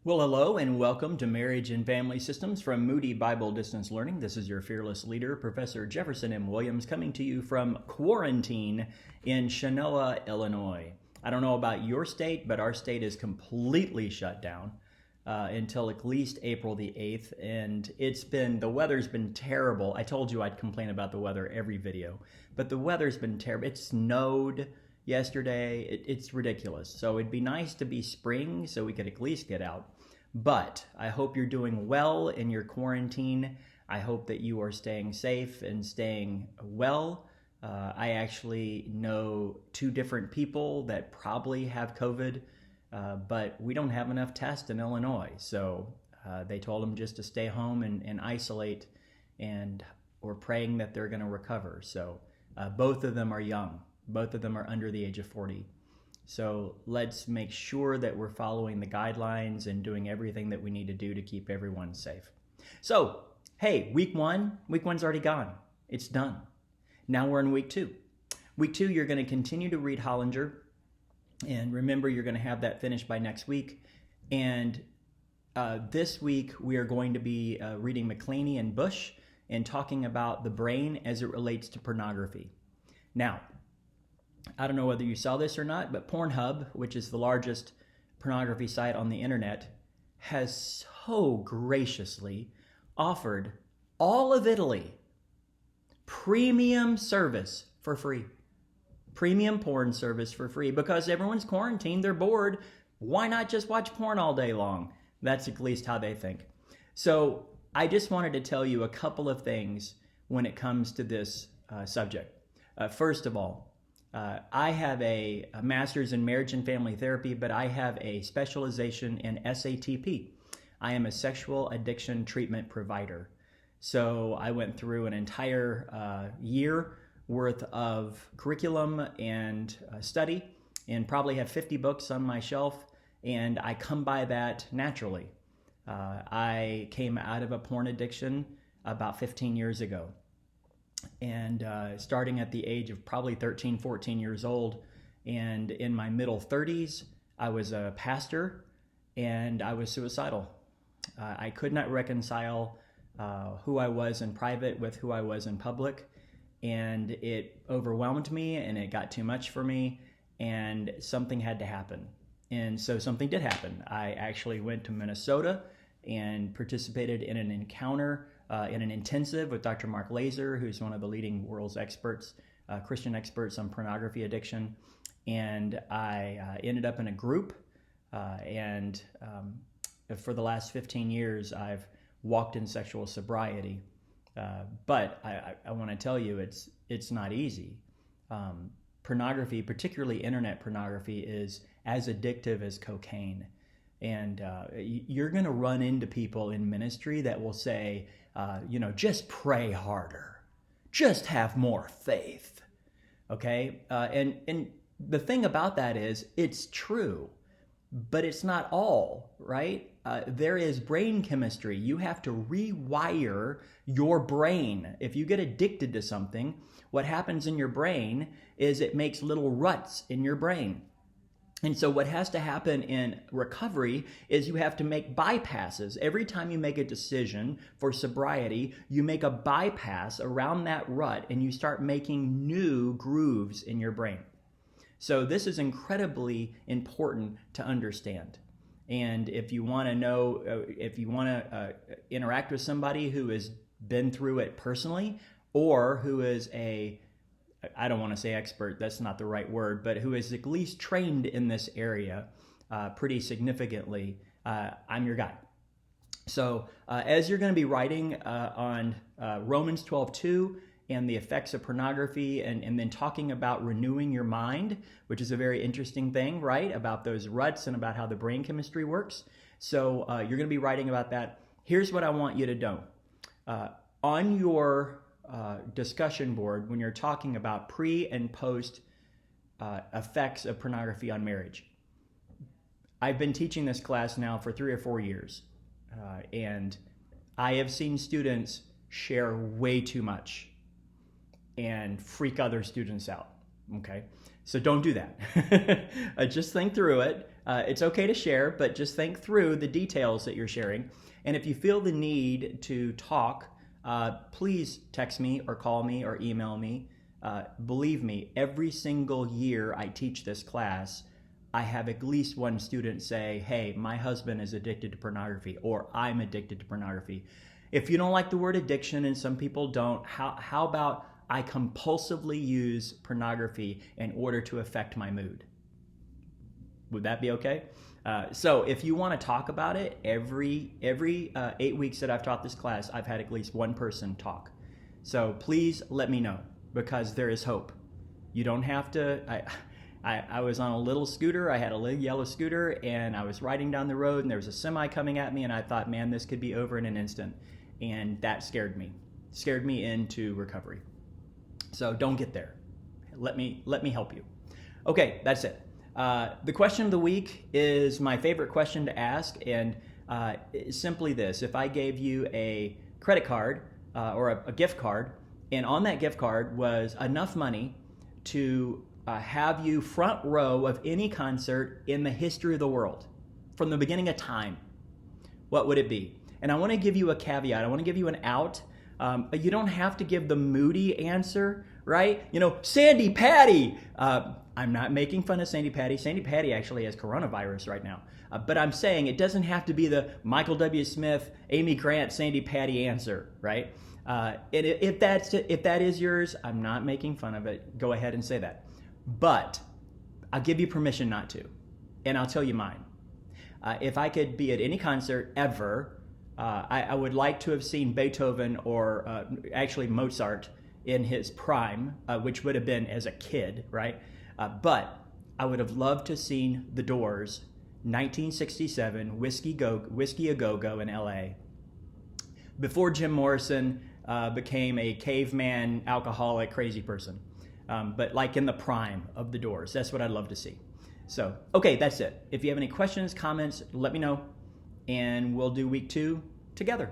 Well, hello and welcome to Marriage and Family Systems from Moody Bible Distance Learning. This is your fearless leader, Professor Jefferson M. Williams, coming to you from quarantine in Chenoa, Illinois. I don't know about your state, but our state is completely shut down until at least April the 8th. And the weather's been terrible. I told you I'd complain about the weather every video, but the weather's been terrible. It snowed yesterday. It's ridiculous. So it'd be nice to be spring so we could at least get out. But I hope you're doing well in your quarantine. I hope that you are staying safe and staying well. I actually know two different people that probably have COVID, but we don't have enough tests in Illinois. So they told them just to stay home and isolate, and we're praying that they're going to recover. So both of them are young. Both of them are under the age of 40. So let's make sure that we're following the guidelines and doing everything that we need to do to keep everyone safe. So, hey, week one's already gone. It's done. Now we're in week two. Week two, you're going to continue to read Hollinger. And remember, you're going to have that finished by next week. And this week, we are going to be reading McClaney and Bush and talking about the brain as it relates to pornography. Now, I don't know whether you saw this or not, but Pornhub, which is the largest pornography site on the internet, has so graciously offered all of Italy premium service for free. Premium porn service for free because everyone's quarantined, they're bored. Why not just watch porn all day long? That's at least how they think. So I just wanted to tell you a couple of things when it comes to this subject. First of all, I have a master's in marriage and family therapy, but I have a specialization in SATP. I am a sexual addiction treatment provider. So I went through an entire year worth of curriculum and study, and probably have 50 books on my shelf, and I come by that naturally. I came out of a porn addiction about 15 years ago. And starting at the age of probably 13, 14 years old, and in my middle 30s, I was a pastor and I was suicidal. I could not reconcile who I was in private with who I was in public, and it overwhelmed me and it got too much for me, and something had to happen. And so something did happen. I actually went to Minnesota and participated in an encounter in an intensive with Dr. Mark Laser, who's one of the leading world's experts, Christian experts on pornography addiction. And I ended up in a group, and for the last 15 years, I've walked in sexual sobriety. But I want to tell you, it's not easy. Pornography, particularly internet pornography, is as addictive as cocaine. And you're going to run into people in ministry that will say, just pray harder, just have more faith. Okay. And the thing about that is it's true, but it's not all, right? There is brain chemistry. You have to rewire your brain. If you get addicted to something, what happens in your brain is it makes little ruts in your brain. And so what has to happen in recovery is you have to make bypasses. Every time you make a decision for sobriety, you make a bypass around that rut and you start making new grooves in your brain. So this is incredibly important to understand. And if you want to know, if you want to interact with somebody who has been through it personally, or who is I don't want to say expert, that's not the right word, but who is at least trained in this area pretty significantly, I'm your guy. So as you're going to be writing on Romans 12:2 and the effects of pornography, and then talking about renewing your mind, which is a very interesting thing, right? About those ruts and about how the brain chemistry works. So you're going to be writing about that. Here's what I want you to know. On your discussion board, when you're talking about pre and post effects of pornography on marriage. I've been teaching this class now for 3 or 4 years, and I have seen students share way too much and freak other students out. Okay, So don't do that. Just think through it. It's okay to share, but just think through the details that you're sharing. And if you feel the need to talk, please text me or call me or email me. Believe me, every single year I teach this class, I have at least one student say, hey, my husband is addicted to pornography, or I'm addicted to pornography. If you don't like the word addiction, and some people don't, how about I compulsively use pornography in order to affect my mood? Would that be okay? So if you want to talk about it, every 8 weeks that I've taught this class, I've had at least one person talk. So please let me know, because there is hope. You don't have to. I was on a little scooter. I had a little yellow scooter, and I was riding down the road, and there was a semi coming at me, and I thought, man, this could be over in an instant. And that scared me into recovery. So don't get there. Let me help you. Okay, that's it. The question of the week is my favorite question to ask, and simply this: if I gave you a credit card or a gift card, and on that gift card was enough money to have you front row of any concert in the history of the world from the beginning of time, what would it be? And I want to give you a caveat. I want to give you an out. You don't have to give the moody answer, right? You know, Sandy Patty. I'm not making fun of Sandy Patty. Sandy Patty actually has coronavirus right now. But I'm saying it doesn't have to be the Michael W. Smith, Amy Grant, Sandy Patty answer, right? And if that is yours, I'm not making fun of it. Go ahead and say that. But I'll give you permission not to. And I'll tell you mine. If I could be at any concert ever, I would like to have seen Beethoven or actually Mozart in his prime, which would have been as a kid, right? But I would have loved to have seen The Doors, 1967, Whiskey A Go-Go in LA. Before Jim Morrison became a caveman, alcoholic, crazy person. But like in the prime of The Doors. That's what I'd love to see. So, okay, that's it. If you have any questions, comments, let me know. And we'll do week 2 together.